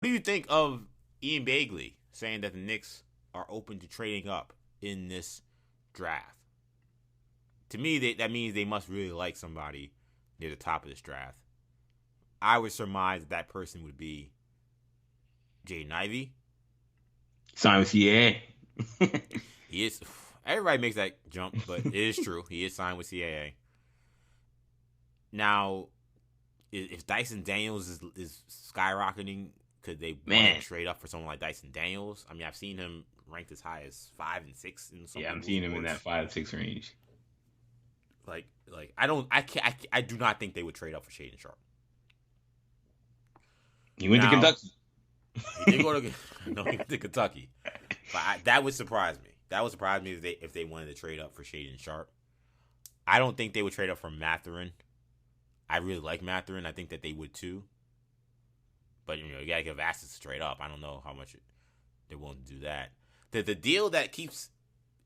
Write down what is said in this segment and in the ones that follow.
What do you think of Ian Bagley saying that the Knicks are open to trading up in this draft? To me, that means they must really like somebody near the top of this draft. I would surmise that person would be Jaden Ivey. Sign with CAA. He is. Everybody makes that jump, but it is true. He is signed with CAA. Now, if Dyson Daniels is skyrocketing, could they want Man, to trade up for someone like Dyson Daniels? I mean, I've seen him ranked as high as 5 and 6 in some yeah, I'm people's seeing him in that boards. 5-6 range. I don't, I can't, I do not think they would trade up for Shaden Sharp. He went to Now, Kentucky. he did go to no, he went to Kentucky, but that would surprise me. That would surprise me if they wanted to trade up for Shaden Sharp. I don't think they would trade up for Mathurin. I really like Mathurin. I think that they would too. But you gotta give assets straight up. I don't know how much they're willing to do that. The deal that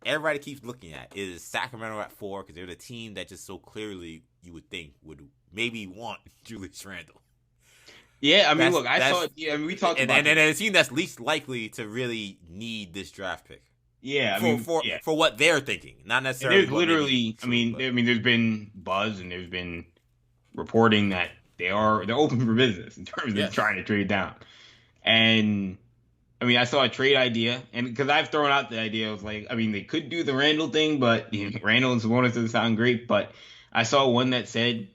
everybody keeps looking at is Sacramento at 4 because they're the team that just so clearly you would think would maybe want Julius Randle. Yeah, I mean, That's look, I that's saw. Yeah, I mean, we talked and about and, and this. a team that's least likely to really need this draft pick Yeah, I for mean, for yeah. for what they're thinking, not And necessarily there's what may be literally, true. But there's been buzz and there's been reporting that they're open for business in terms of yes, trying to trade down. And I mean, I saw a trade idea, and because I've thrown out the idea, I was like, I mean, they could do the Randall thing, but Randall and Sabonis doesn't sound great. But I saw one that said,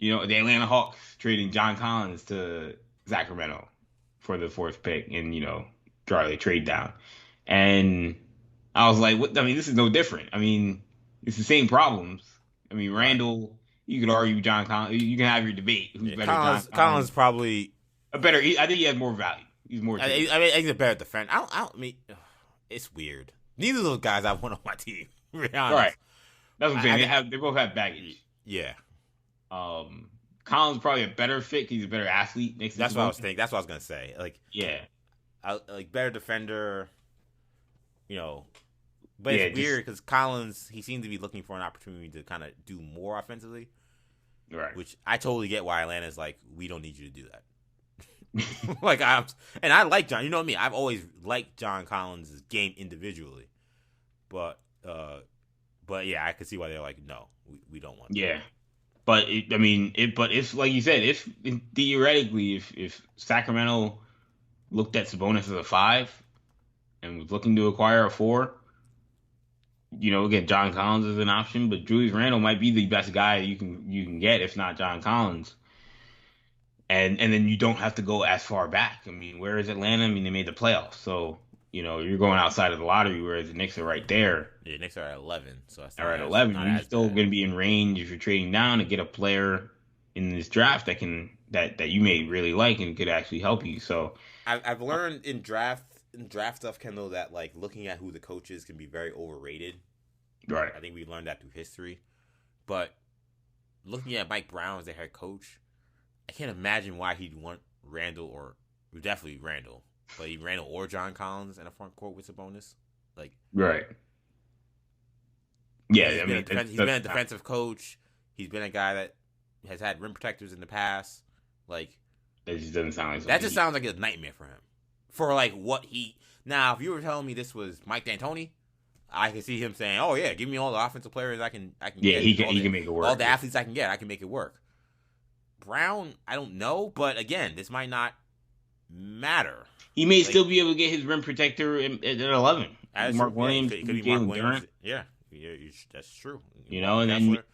the Atlanta Hawks trading John Collins to Sacramento for the fourth pick, and try to trade down. And I was like, what? I mean, this is no different. I mean, it's the same problems. I mean, right. Randall, you could argue John Collins. You can have your debate. Who's Yeah, better, John Collins Collins? probably. A better. I think he has more value. He's more I takeable. mean, he's a better defender. I mean, it's weird. Neither of those guys I want on my team. To be All right, honest, that's what I'm saying. I, I They both have baggage. yeah, Collins is probably a better fit. 'Cause he's a better athlete next to that's what I was Sabonis. thinking. That's what I was gonna say. Yeah, Like better defender, you know. But yeah, it's just weird because Collins, he seemed to be looking for an opportunity to kind of do more offensively, right. which I totally get why Atlanta's like, we don't need you to do that. Like I like John. You know me. I've always liked John Collins' game individually, but yeah, I could see why they're like, no, we don't want that. Yeah, but I mean, but if like you said, if theoretically, if Sacramento looked at Sabonis as a 5 and was looking to acquire a 4, again, John Collins is an option, but Julius Randle might be the best guy you can get, if not John Collins. And then you don't have to go as far back. I mean, where is Atlanta? I mean, they made the playoffs, so you're going outside of the lottery, whereas the Knicks are right there. Yeah, Knicks are at 11, so that's Are not at as 11. not You're as still bad. going to be in range if you're trading down to get a player in this draft that you may really like and could actually help you. So, I've learned in draft stuff, Kendall, that like looking at who the coaches can be very overrated. right. I think we learned that through history, but looking at Mike Brown as their head coach, I can't imagine why he'd want Randall or definitely Randall, but he Randall or John Collins in a front court with Sabonis. Like Right. Yeah, I mean, he's been a defensive coach. He's been a guy that has had rim protectors in the past. Like that just doesn't sound like that something. just sounds like a nightmare for him. For like what he now, if you were telling me this was Mike D'Antoni, I could see him saying, "Oh yeah, give me all the offensive players I can Yeah, get, he can make it work. all the athletes I can get. I can make it work." Brown, I don't know, but again, this might not matter. He may Like still be able to get his rim protector at 11. as Mark yeah, Williams, it could be Mark Jalen Williams. Durant, Yeah, that's true. and Walker then Kessler.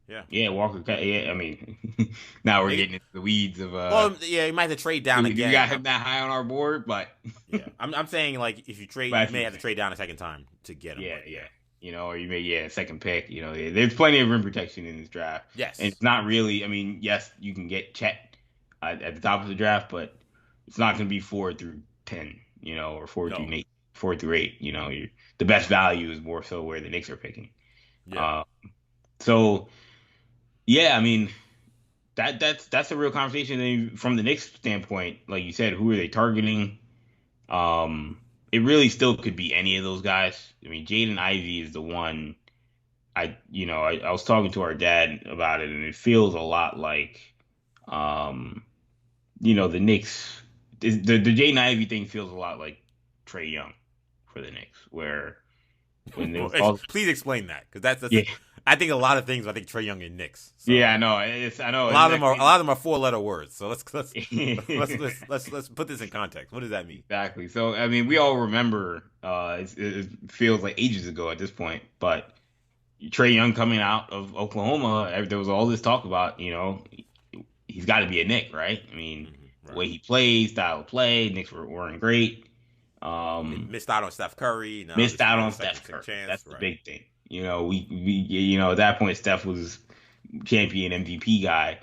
Yeah. yeah, Walker. Yeah, I mean, now we're Maybe, getting into the weeds of well, yeah, you might have to trade down we got again. him that high on our board, but Yeah, I'm saying like if you trade, but I you may see have to trade down a second time to get him. yeah, But yeah. Or you may second pick. There's plenty of rim protection in this draft, and yes, it's not really. I mean, yes, you can get Chet at the top of the draft, but it's not going to be 4 through 10, or four no, through eight, 4 through 8. The best value is more so where the Knicks are picking. yeah, Uh, so yeah, I mean that's a real conversation. And from the Knicks standpoint, like you said, who are they targeting? It really still could be any of those guys. I mean, Jaden Ivey is the one. I was talking to our dad about it, and it feels a lot like, the Knicks the Jaden Ivey thing feels a lot like Trae Young for the Knicks, where when there was all Please explain that, because that's yeah I think a lot of things. I think Trae Young and Knicks. So yeah I know I know a lot of them are 4-letter words. So let's put this in context. What does that mean? exactly. So I mean, we all remember. It feels like ages ago at this point, but Trae Young coming out of Oklahoma, there was all this talk about, he's got to be a Knick, right? I mean, the Right. way he plays, style of play, Knicks weren't great. Missed out on Steph Curry. Now Missed this out year, on second Steph Curry. chance. That's the Right. big thing. We at that point Steph was champion MVP guy.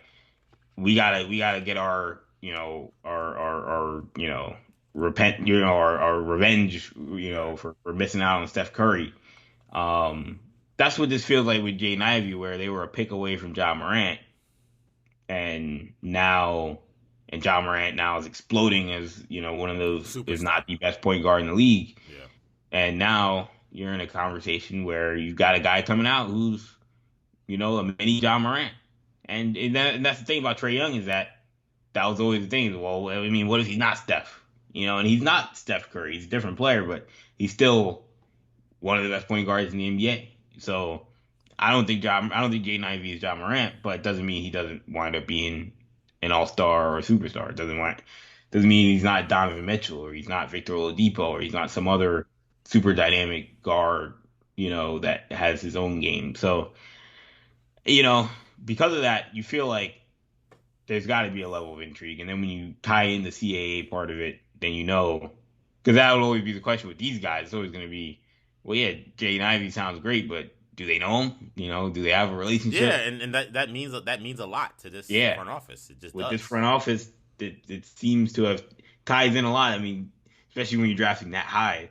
We gotta get our repent our revenge Right. for missing out on Steph Curry. Um, that's what this feels like with Jaden Ivey, where they were a pick away from Ja Morant, and Ja Morant now is exploding as one of those, if Superstar. not the best point guard in the league. Yeah. And now you're in a conversation where you've got a guy coming out who's a mini Ja Morant, and that's the thing about Trae Young is that was always the thing. Well, I mean, what if he's not Steph? And he's not Steph Curry. He's a different player, but he's still one of the best point guards in the NBA. So I don't think Jaden Ivey is Ja Morant, but it doesn't mean he doesn't wind up being an all star or a superstar. It doesn't mean he's not Donovan Mitchell or he's not Victor Oladipo or he's not some other super dynamic guard, that has his own game. So, you know, because of that, you feel like there's got to be a level of intrigue. And then when you tie in the CAA part of it, then because that will always be the question with these guys. It's always going to be, well, yeah, Jaden Ivey sounds great, but do they know him? Do they have a Yeah, relationship? and that means a lot to this Yeah, front office. It just with this does. front office, it seems to have ties in a lot. I mean, especially when you're drafting that high,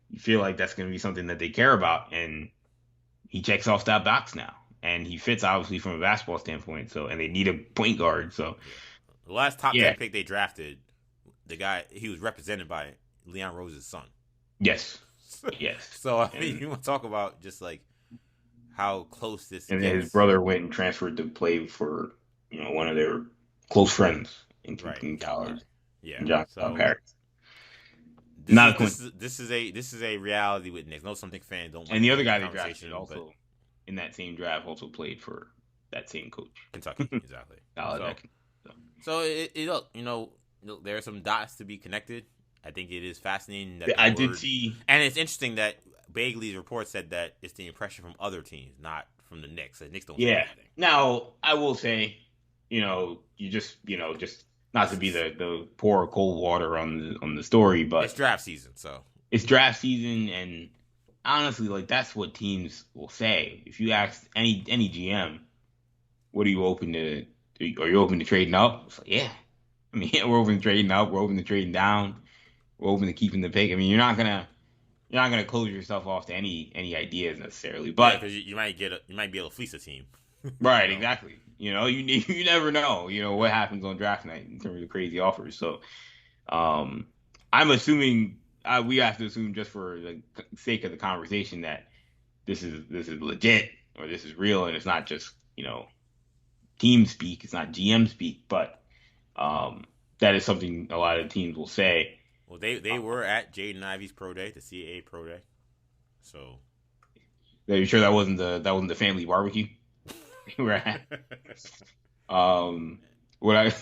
you feel like that's going to be something that they care about, and he checks off that box now, and he fits obviously from a basketball standpoint. So, and they need a point guard. So, Yeah. The last top yeah, 10 pick they drafted, the guy he was represented by Leon Rose's son. yes, yes, So I mean, and you want to talk about just like how close this and then his gets, brother went and transferred to play for one of their close friends right? in Calipari. college, Yeah. John So Paris. Not a coincidence. this is a reality with Knicks. No, something fans don't want And to the get other in the guy they drafted conversation, but also in that same draft also played for that same coach. Kentucky, exactly. So So, so look, there are some dots to be connected. I think it is fascinating that I did see. and it's interesting that Bagley's report said that it's the impression from other teams, not from the Knicks. The Knicks don't say Yeah. anything. Now I will say, you just not to be the pour cold water on the story, but It's draft season, so it's draft season, and honestly, like that's what teams will say. If you ask any GM, what are you open to? Are you open to trading up? It's like, yeah. I mean, yeah, we're open to trading up. We're open to trading down. We're open to keeping the pick. I mean, you're not gonna close yourself off to any ideas necessarily, yeah, but because you might you might be able to fleece a team, right, exactly. You never know. What happens on draft night in terms of crazy offers. So, um, I'm assuming we have to assume just for the sake of the conversation that this is legit or this is real and it's not just team speak. It's not GM speak, but that is something a lot of teams will say. Well, they were at Jaden Ivey's pro day, the CAA pro day, so Are you sure that wasn't the family barbecue? We're at? Um, what I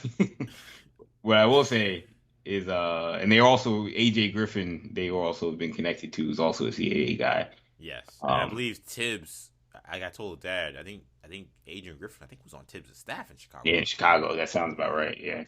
what I will say is, and they also AJ Griffin. They were also been connected to is also a CAA guy. yes, and I Um, believe Tibbs. I got told Dad. I think Adrian Griffin. I think was on Tibbs' staff in Chicago. yeah, in Chicago, that sounds about right. Yeah,